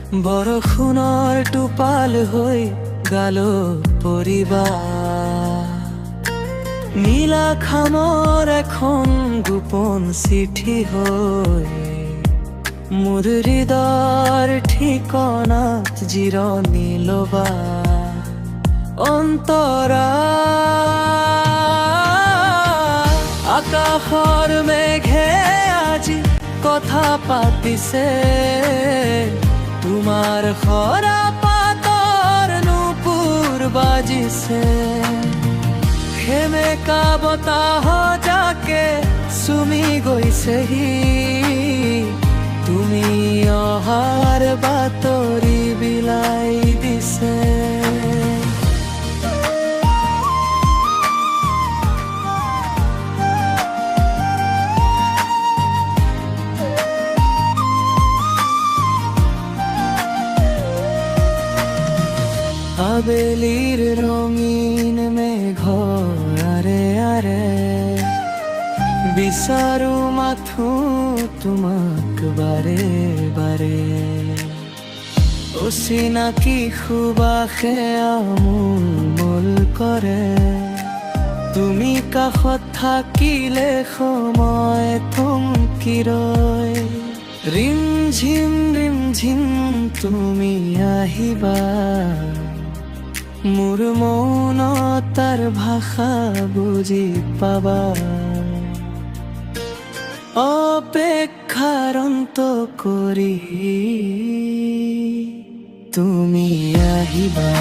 বৰষুণৰ টোপাল হৈ গালত পৰিবা, নীলা খামৰ এখন গোপন চিঠি হৈ মোৰ হৃদয়ৰ ঠিকনাত জিৰণি ল'বা। অন্তৰা আকাশৰ মেঘে আজি কথা পাতিছে, তোমাৰ সৰা পাতৰ নুপুৰ বাজিছে। সেমেকা বতাহ যাকে চুমি গৈছেহি, তুমি অহাৰ বাতৰি বিলাই দিছে। আবেলিৰ ৰঙীন মেঘৰ আৰে আৰে বিচাৰো মাথো তোমাক বাৰে বাৰে। অচিনাকি সুবাসে আমোল মোল কৰে, তুমি কাষত থাকিলে সময় থমকি ৰয়। ৰিমঝিম ৰিমঝিম তুমি আহিবা, মোৰ মৌনতাৰ ভাষা বুজি পাবা। অপেক্ষাৰ অন্ত কৰি তুমি আহিবা।